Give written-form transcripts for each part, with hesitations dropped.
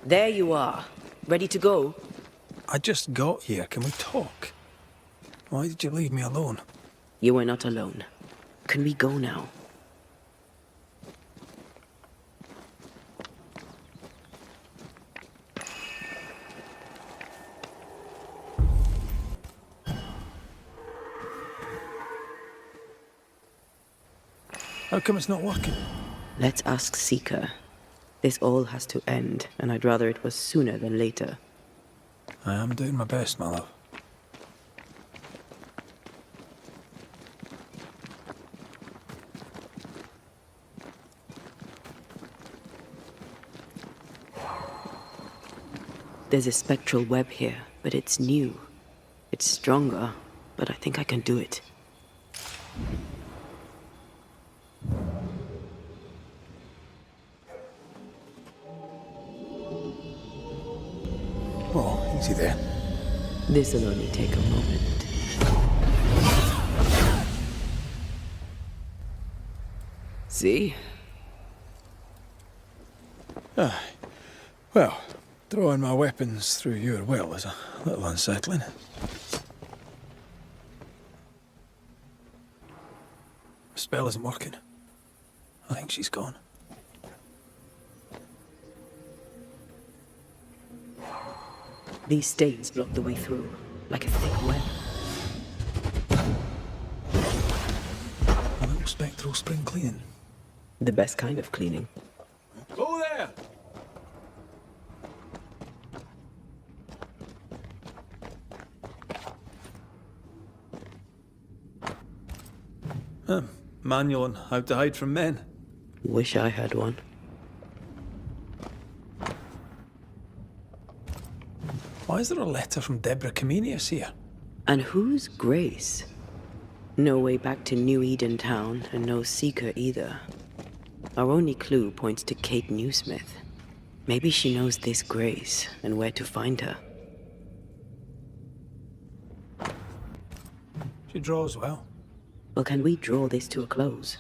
There you are. Ready to go? I just got here. Can we talk? Why did you leave me alone? You were not alone. Can we go now? How come it's not working? Let's ask Seeker. This all has to end, and I'd rather it was sooner than later. I am doing my best, my love. There's a spectral web here, but it's new. It's stronger, but I think I can do it. Oh, easy there. This'll only take a moment. See? Well, throwing my weapons through your will is a little unsettling. The spell isn't working. I think she's gone. These stains block the way through, like a thick web. A little spectral spring cleaning. The best kind of cleaning. Go there! Manual on how to hide from men. Wish I had one. Why is there a letter from Deborah Comenius here? And who's Grace? No way back to New Eden Town, and no Seeker either. Our only clue points to Kate Newsmith. Maybe she knows this Grace, and where to find her. She draws well. Well, can we draw this to a close?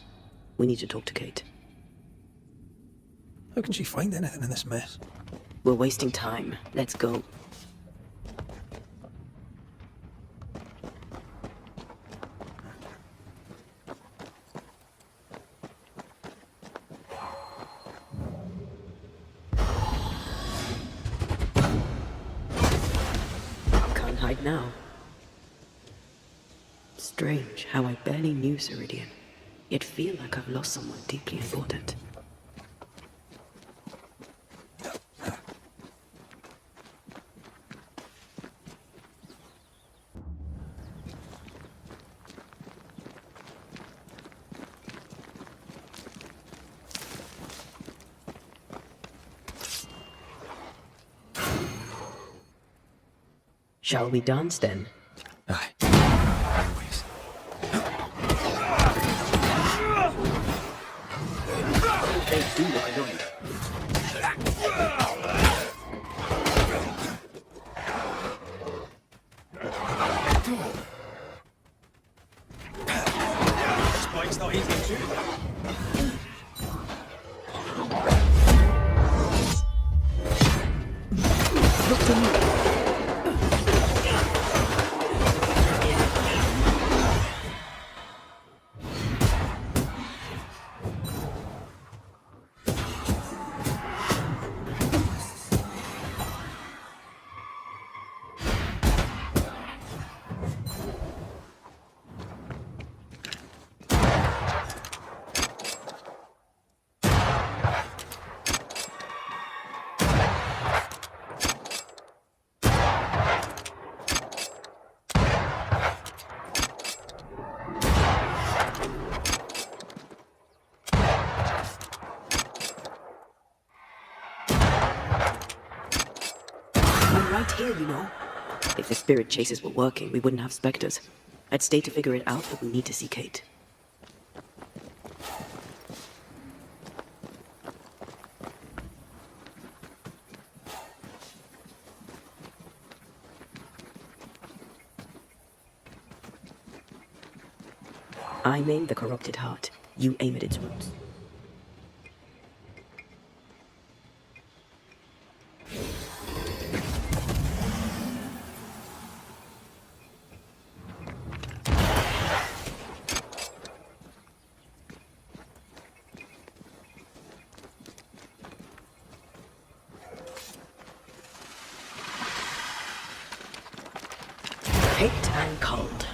We need to talk to Kate. How can she find anything in this mess? We're wasting time. Let's go. Can't hide now. Strange how I barely knew Ceridian, yet feel like I've lost someone deeply important. Shall we dance then? Aye. Always. They do what I don't. This bike's not easy to shoot. Look to me. Right here, you know. If the spirit chases were working, we wouldn't have specters. I'd stay to figure it out, but we need to see Kate. I aim the corrupted heart. You aim at its roots. Hate and cold.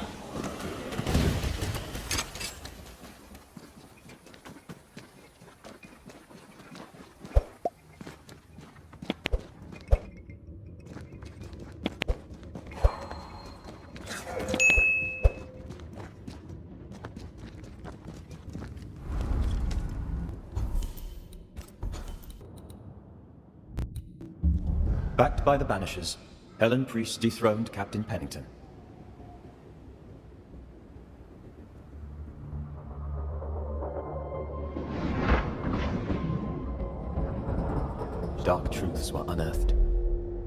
Backed by the Banishers, Helen Priest dethroned Captain Pennington. Dark truths were unearthed.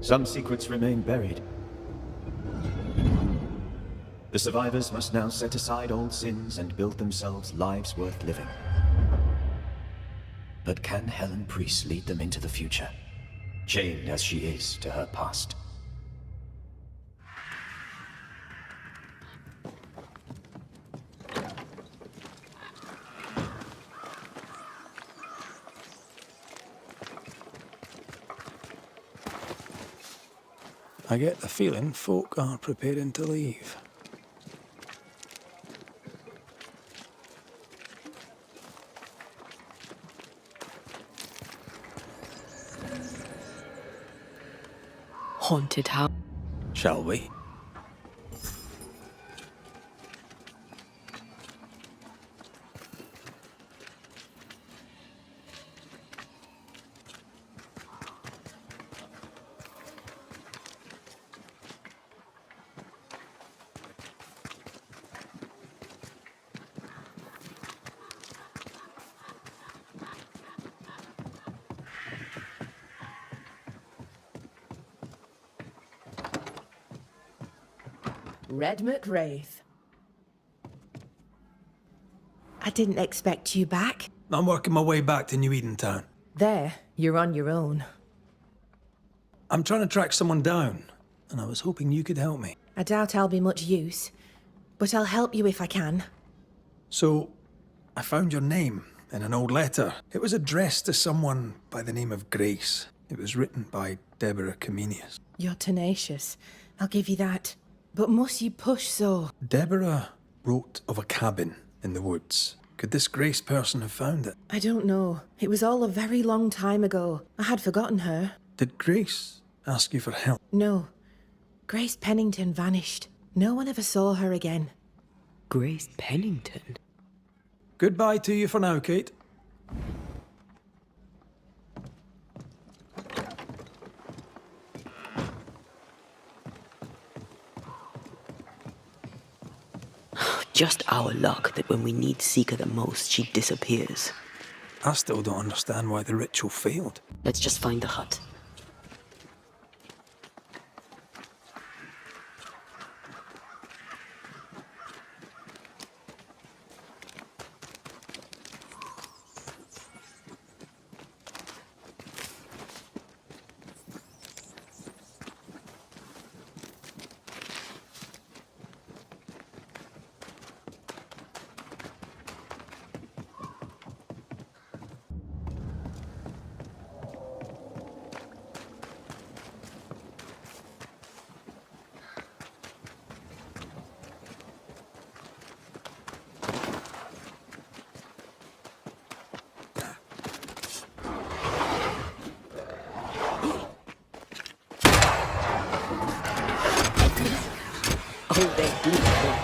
Some secrets remain buried. The survivors must now set aside old sins and build themselves lives worth living. But can Helen Priest lead them into the future, chained as she is to her past? I get the feeling folk are preparing to leave. Haunted house. Shall we? Redmond Wraith. I didn't expect you back. I'm working my way back to New Eden Town. There, you're on your own. I'm trying to track someone down, and I was hoping you could help me. I doubt I'll be much use, but I'll help you if I can. So, I found your name in an old letter. It was addressed to someone by the name of Grace. It was written by Deborah Comenius. You're tenacious. I'll give you that. But must you push so? Deborah wrote of a cabin in the woods. Could this Grace person have found it? I don't know. It was all a very long time ago. I had forgotten her. Did Grace ask you for help? No. Grace Pennington vanished. No one ever saw her again. Grace Pennington? Goodbye to you for now, Kate. Just our luck that when we need Seeker the most, she disappears. I still don't understand why the ritual failed. Let's just find the hut. Oh, they're beautiful.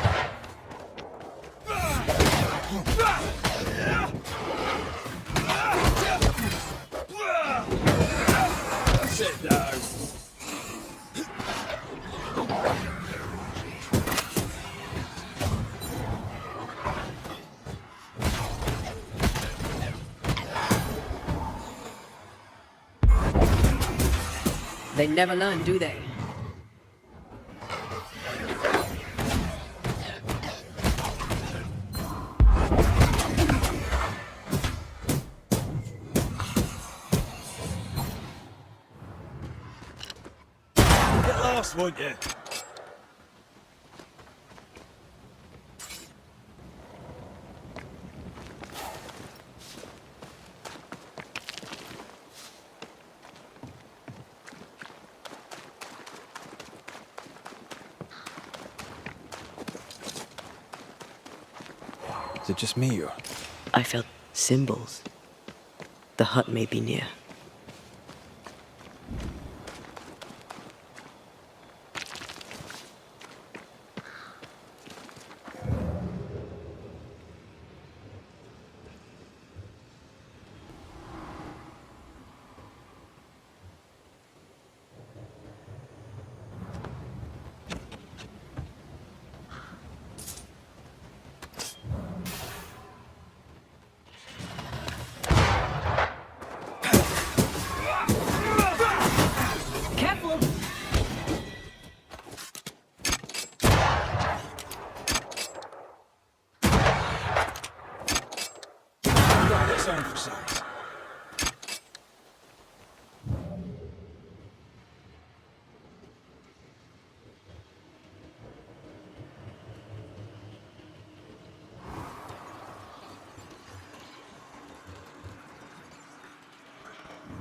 Sit down. They never learn, do they? Get lost, won't you? it just me, or...? I felt symbols. The hut may be near. This arm for size.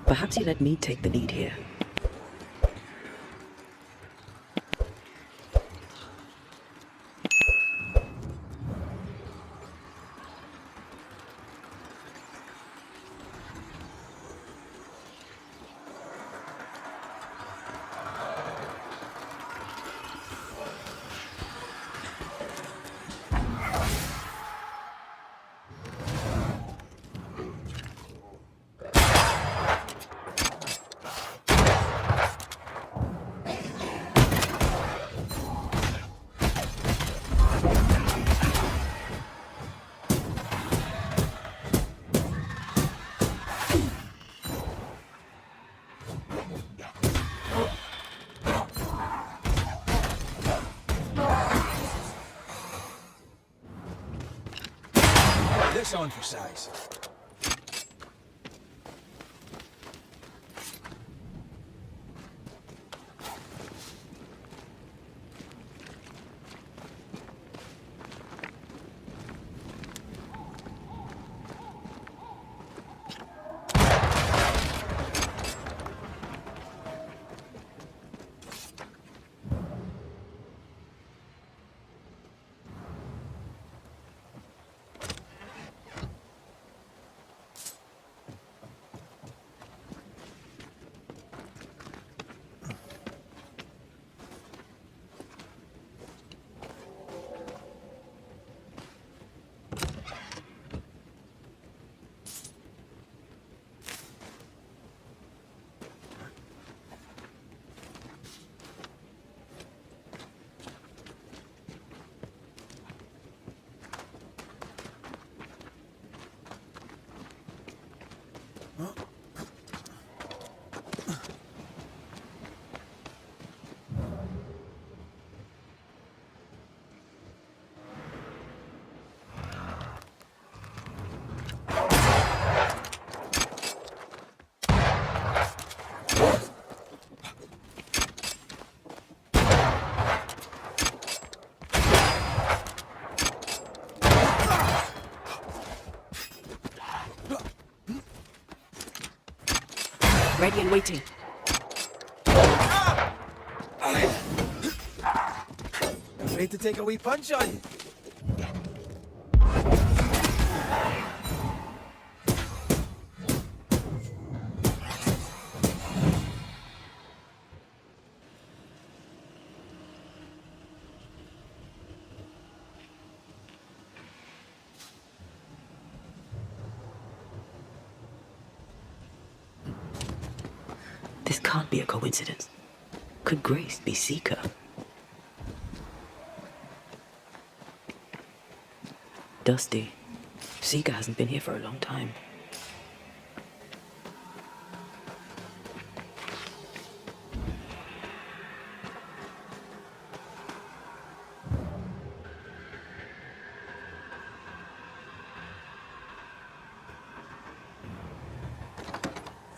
Perhaps you let me take the lead here. This on for size. Ready and waiting. Afraid to take a wee punch on you? This can't be a coincidence. Could Grace be Seeker? Dusty. Seeker hasn't been here for a long time.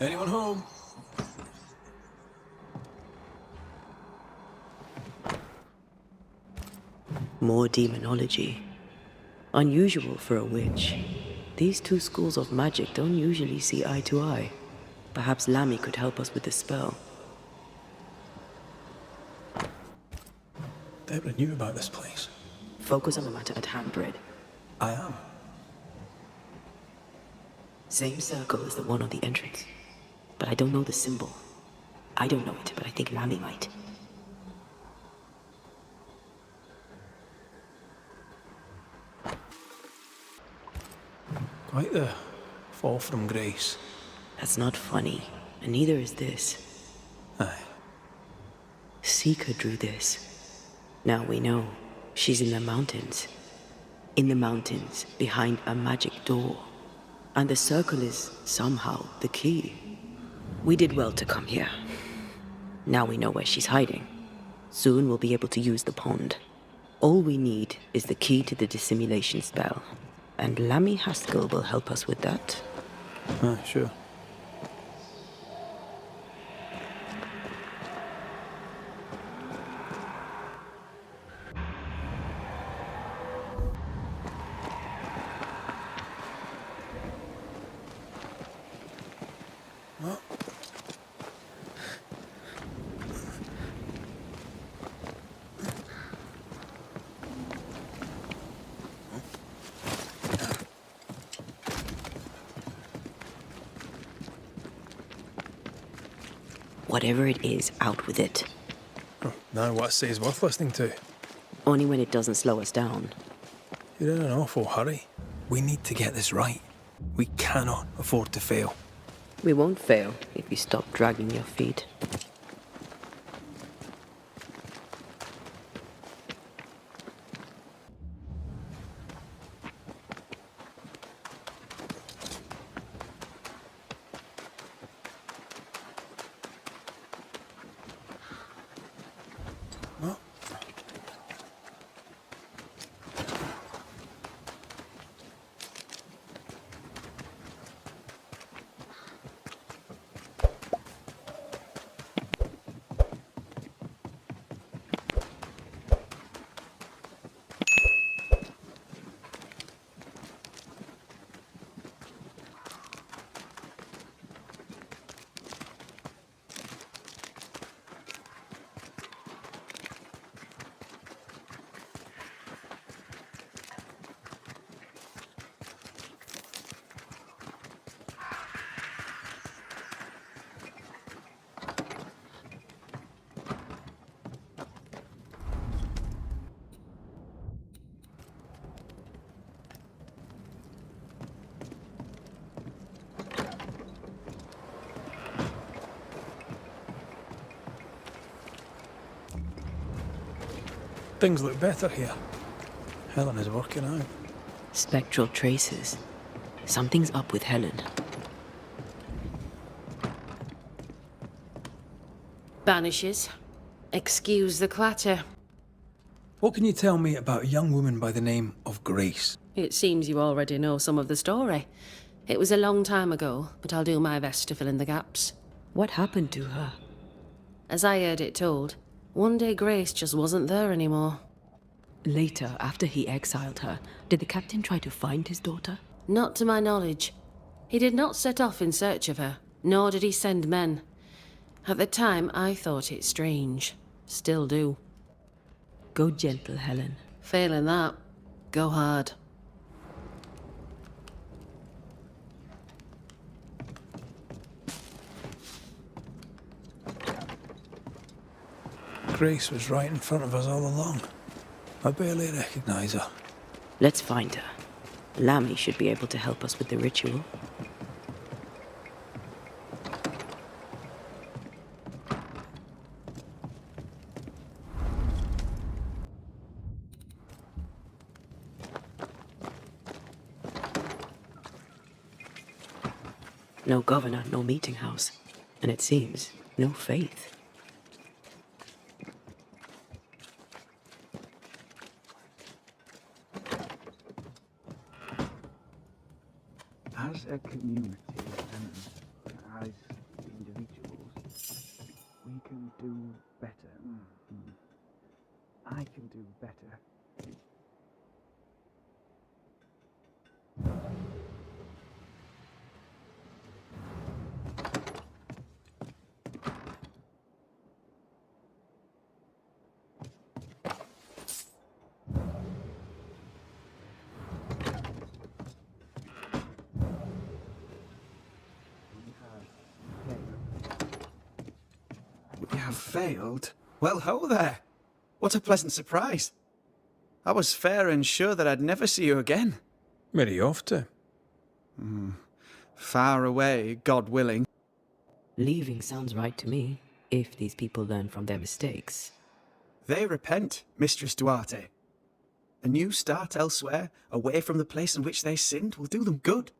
Anyone home? More demonology. Unusual for a witch. These two schools of magic don't usually see eye to eye. Perhaps Lammy could help us with the spell. Deborah knew about this place. Focus on the matter at hand, Brid. I am. Same circle as the one on the entrance. But I don't know the symbol. I don't know it, but I think Lamy might. Quite the fall from grace. That's not funny, and neither is this. Aye. Seeker drew this. Now we know she's in the mountains. In the mountains, behind a magic door. And the circle is, somehow, the key. We did well to come here. Now we know where she's hiding. Soon we'll be able to use the pond. All we need is the key to the dissimulation spell. And Lamy Haskell will help us with that. Sure. Whatever it is, out with it. Now what I say is worth listening to. Only when it doesn't slow us down. You're in an awful hurry. We need to get this right. We cannot afford to fail. We won't fail if you stop dragging your feet. Things look better here. Helen is working out. Spectral traces. Something's up with Helen. Banishers. Excuse the clatter. What can you tell me about a young woman by the name of Grace? It seems you already know some of the story. It was a long time ago, but I'll do my best to fill in the gaps. What happened to her? As I heard it told, one day Grace just wasn't there anymore. Later, after he exiled her, did the captain try to find his daughter? Not to my knowledge. He did not set off in search of her, nor did he send men. At the time, I thought it strange. Still do. Go gentle, Helen. Failing that, go hard. Grace was right in front of us all along. I barely recognize her. Let's find her. Lamy should be able to help us with the ritual. No governor, no meeting house. And it seems, no faith. As a community and as individuals, we can do better. I can do better. have failed? Well, ho there. What a pleasant surprise. I was fair and sure that I'd never see you again. Where are you off to? Far away, God willing. Leaving sounds right to me, if these people learn from their mistakes. They repent, Mistress Duarte. A new start elsewhere, away from the place in which they sinned, will do them good.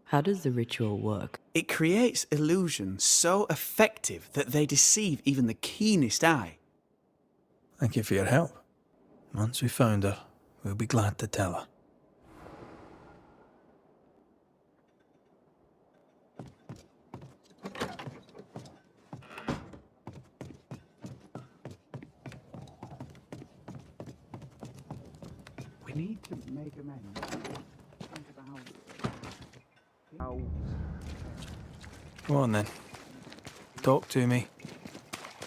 How does the ritual work? It creates illusions so effective that they deceive even the keenest eye. Thank you for your help. Once we found her, we'll be glad to tell her. We need to make amends. Think about how... Come on then. Talk to me.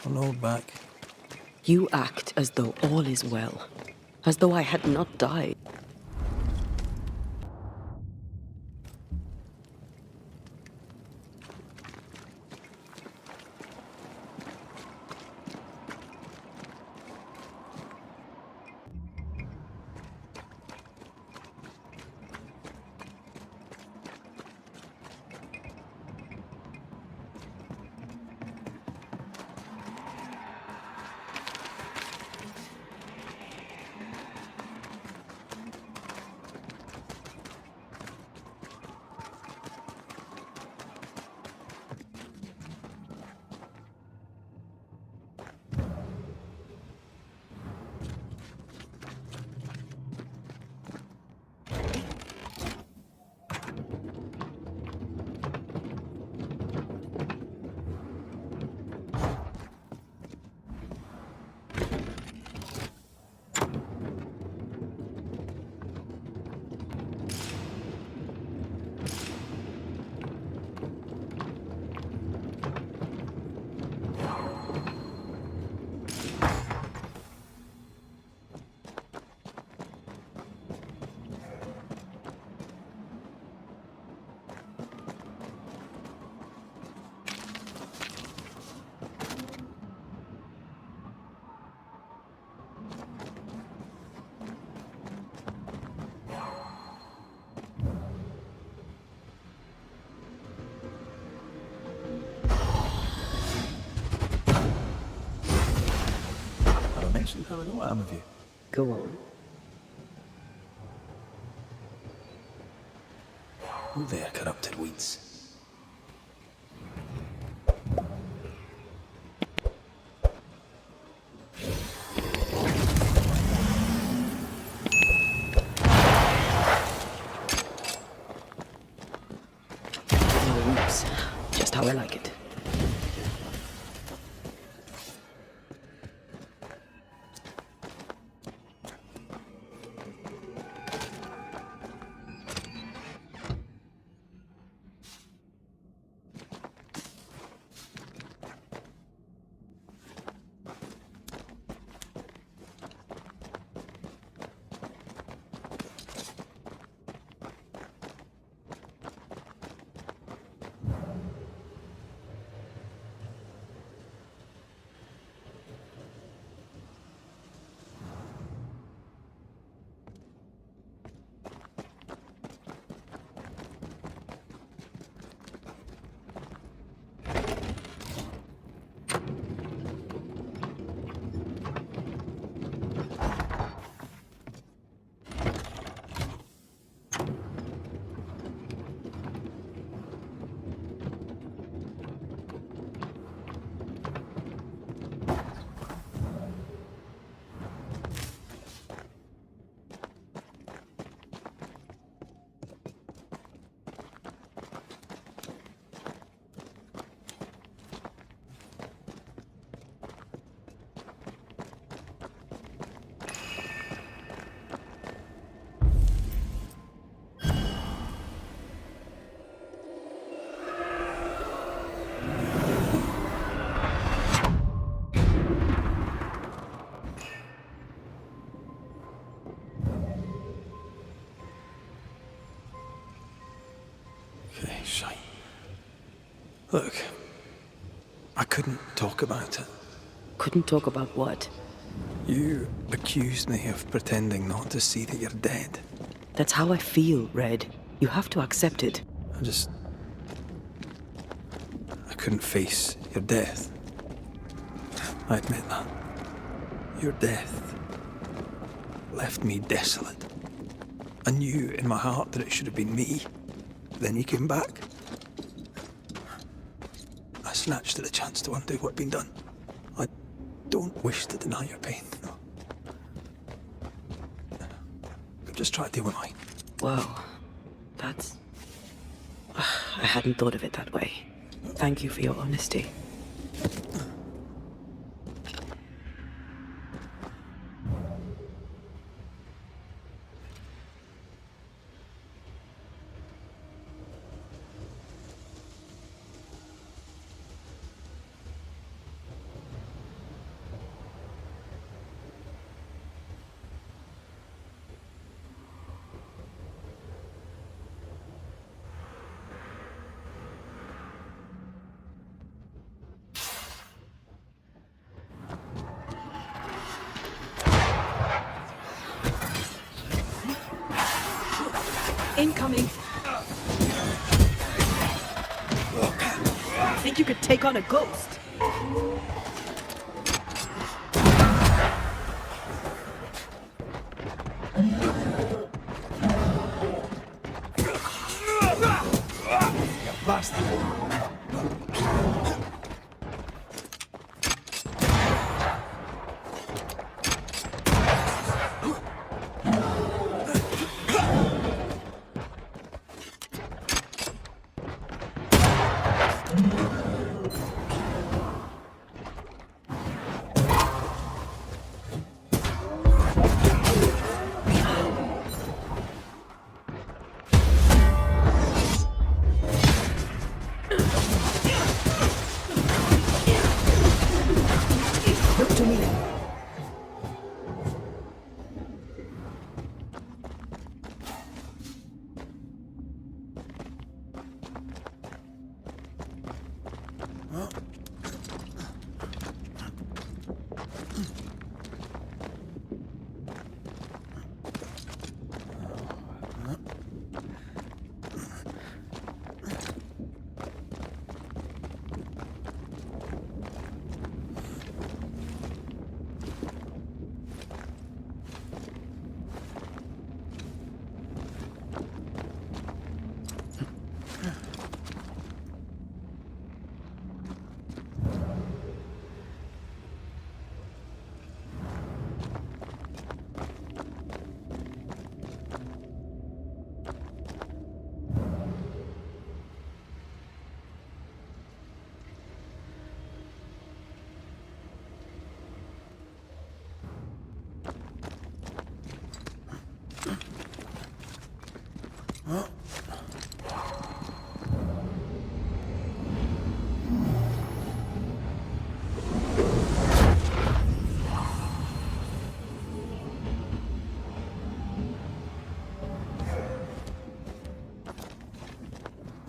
Don't hold back. You act as though all is well, as though I had not died. Mention how I know I'm of you. Go on. Oh there, corrupted weeds. No roots. Just how I like it. Okay, shite. Look, I couldn't talk about it. Couldn't talk about what? You accused me of pretending not to see that you're dead. That's how I feel, Red. You have to accept it. I couldn't face your death. I admit that. Your death left me desolate. I knew in my heart that it should have been me. Then you came back. I snatched at the chance to undo what'd been done. I don't wish to deny your pain, no. I'm just trying to deal with mine. Wow. That's... I hadn't thought of it that way. Thank you for your honesty. Incoming! Think you could take on a ghost? Bastard!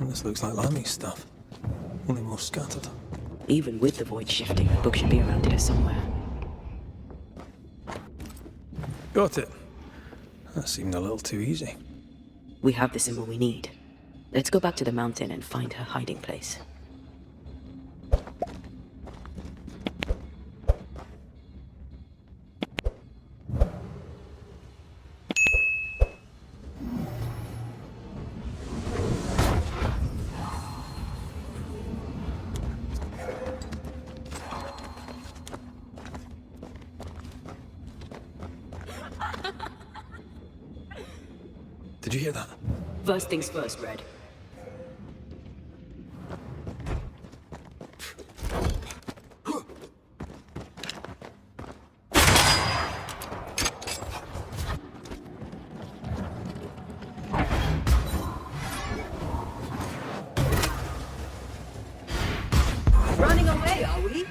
This looks like Lami's stuff. Only more scattered. Even with the void shifting, the book should be around here somewhere. Got it. That seemed a little too easy. We have the symbol we need. Let's go back to the mountain and find her hiding place. Did you hear that? First things first, Red. Running away, are we?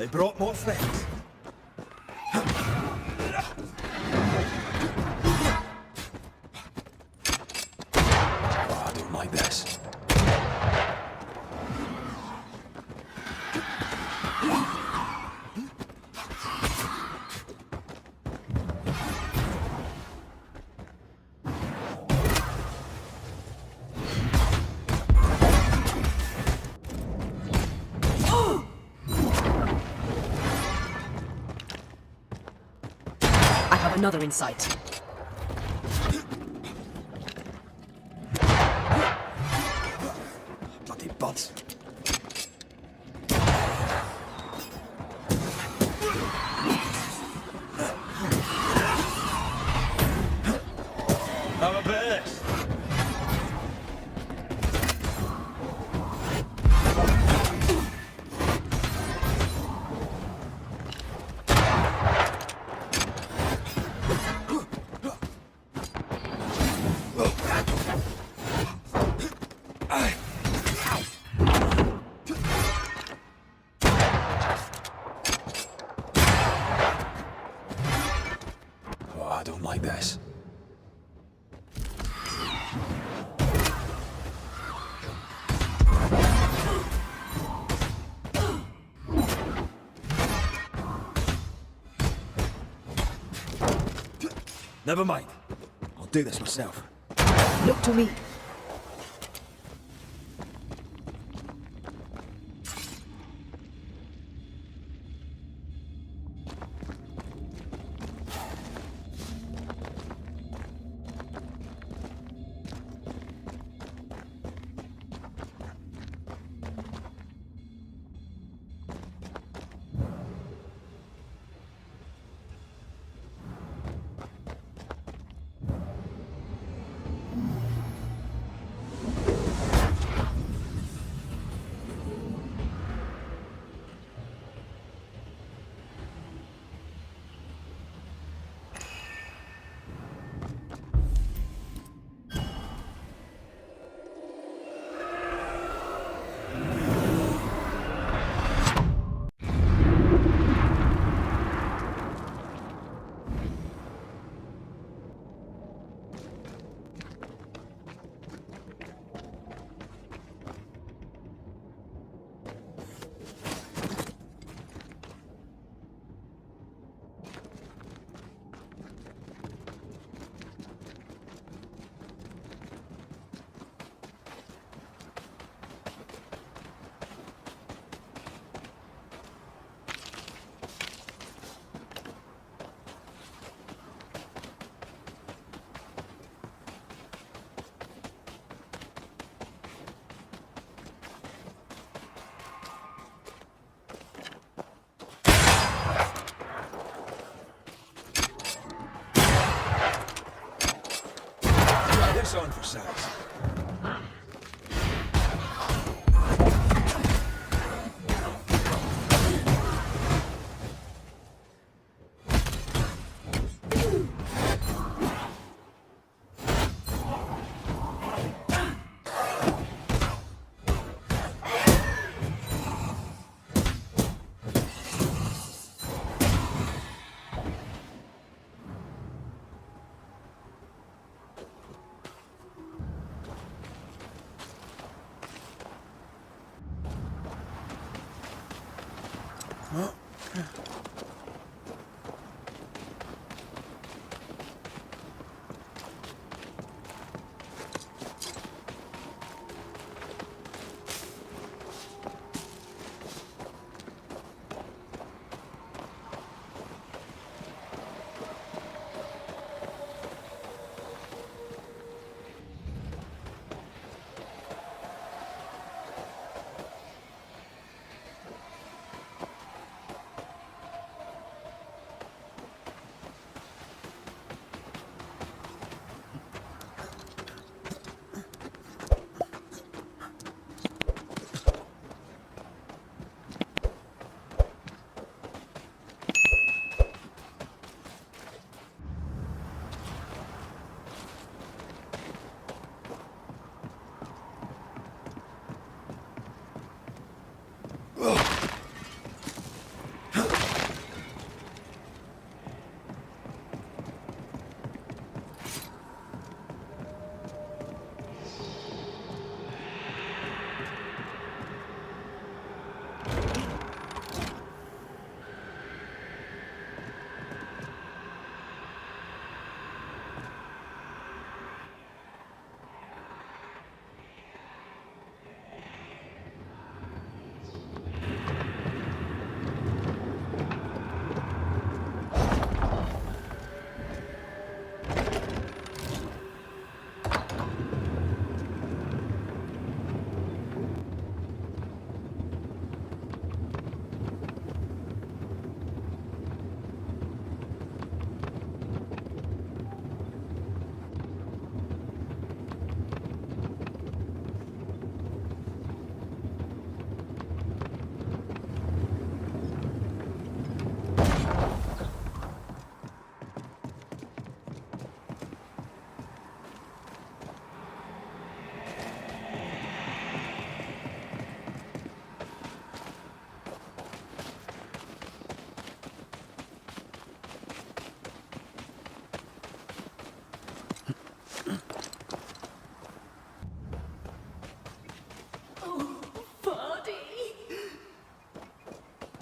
They brought more friends. Oh, I don't like this. I have another in sight. Bloody buds. Have a bit of this. Oh, I don't like this. Never mind. I'll do this myself. Look to me. This on for size.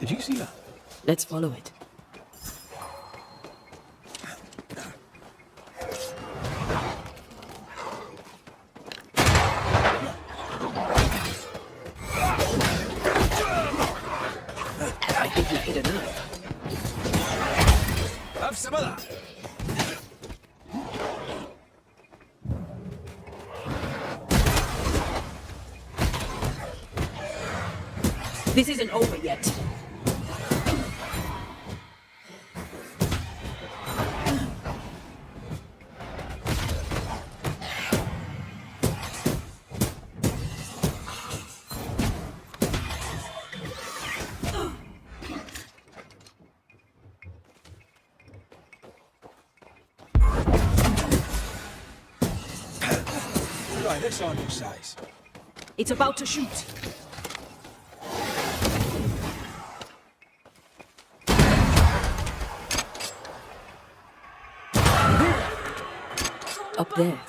Did you see that? Let's follow it. I think we hit a nerve. Have some of that. This isn't over yet. Right, this on your size. It's about to shoot. Up there.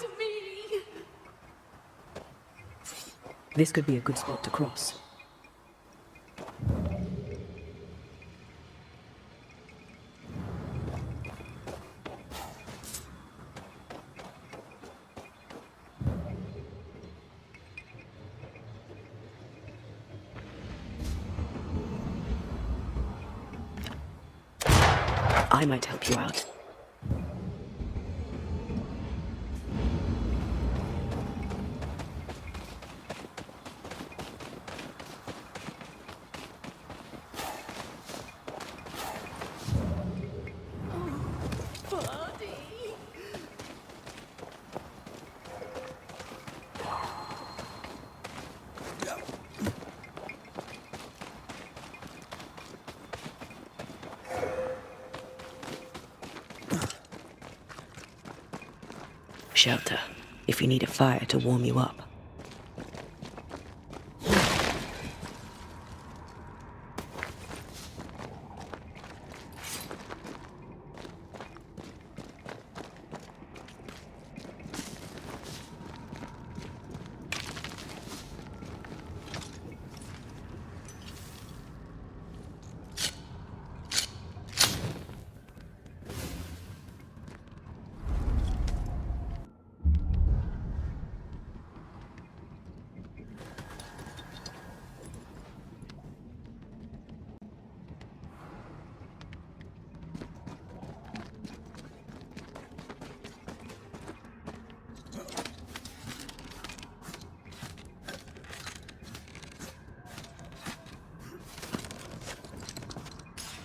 This could be a good spot to cross. I might help you out. Shelter, if you need a fire to warm you up.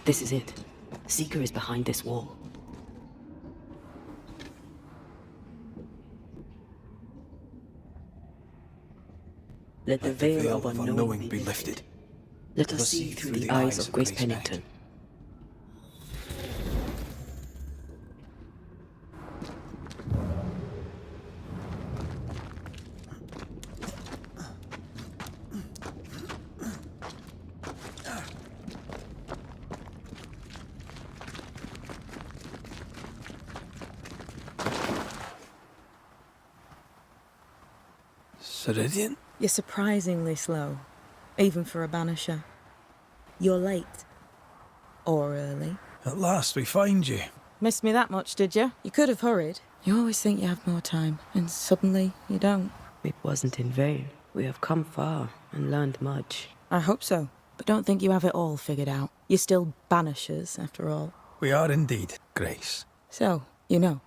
This is it. Seeker is behind this wall. Let the veil of unknowing be lifted. Let us see through the eyes of Grace Pennington. Ceridian? You're surprisingly slow, even for a banisher. You're late. Or early. At last we find you. Missed me that much, did you? You could have hurried. You always think you have more time, and suddenly you don't. It wasn't in vain. We have come far and learned much. I hope so, but don't think you have it all figured out. You're still banishers, after all. We are indeed, Grace. So, you know.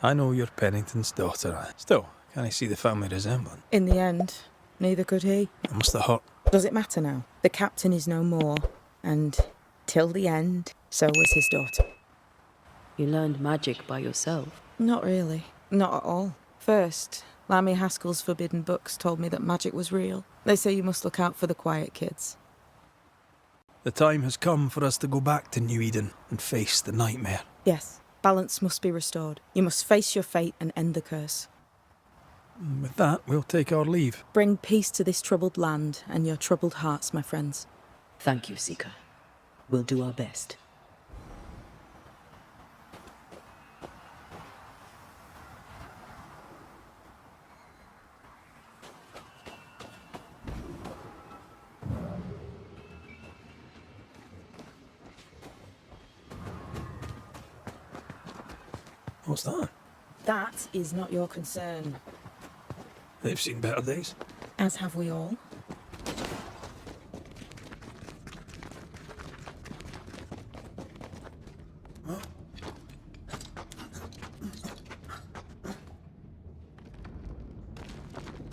I know you're Pennington's daughter. Still, can I see the family resemblance? In the end, neither could he. It must have hurt. Does it matter now? The captain is no more, and till the end, so was his daughter. You learned magic by yourself. Not really. Not at all. First, Lammy Haskell's forbidden books told me that magic was real. They say you must look out for the quiet kids. The time has come for us to go back to New Eden and face the nightmare. Yes, balance must be restored. You must face your fate and end the curse. And with that, we'll take our leave. Bring peace to this troubled land and your troubled hearts, my friends. Thank you, Seeker. We'll do our best. What's that? That is not your concern, They've seen better days. as have we all.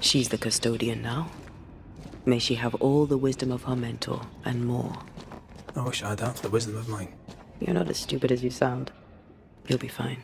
She's the custodian now. May she have all the wisdom of her mentor and more. I wish I had half the wisdom of mine. You're not as stupid as you sound. You'll be fine.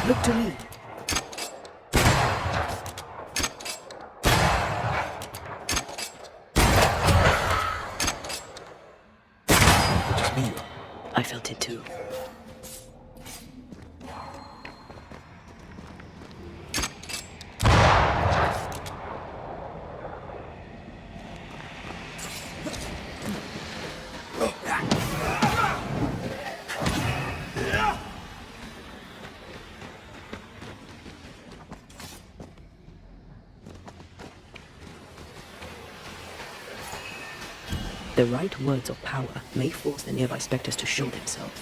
Look to me. Just me. I felt it too. The right words of power may force the nearby spectres to show themselves.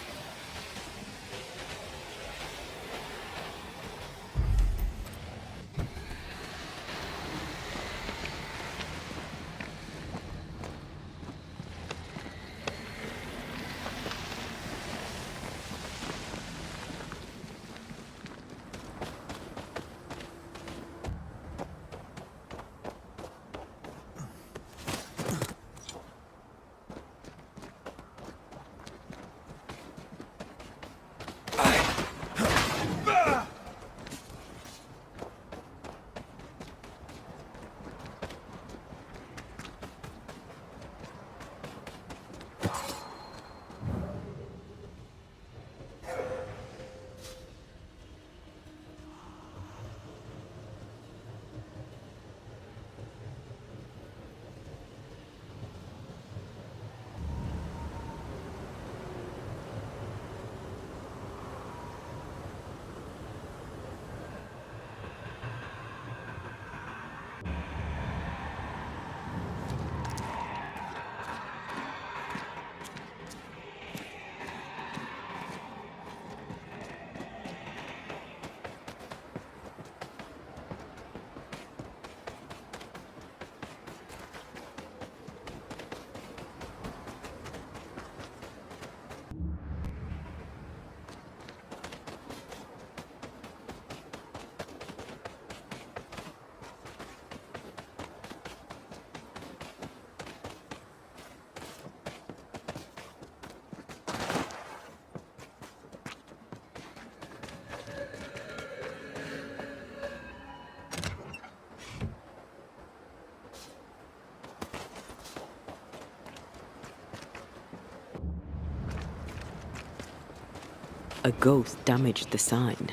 A ghost damaged the sign.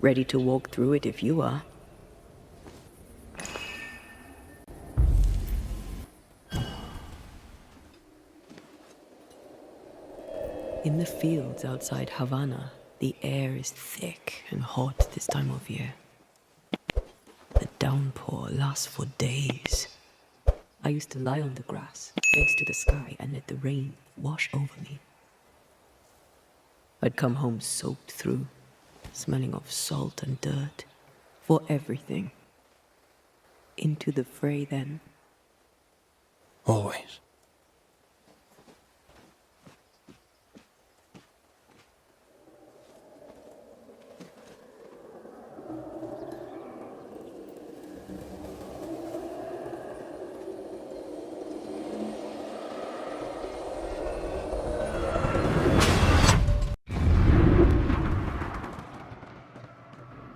Ready to walk through it if you are. In the fields outside Havana, the air is thick and hot this time of year. The downpour lasts for days. I used to lie on the grass, face to the sky, and let the rain wash over me. I'd come home soaked through, smelling of salt and dirt, for everything. Into the fray then. Always.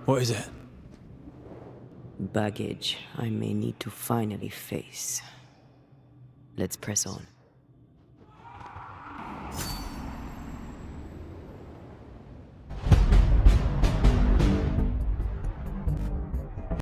What is it? Baggage I may need to finally face. Let's press on.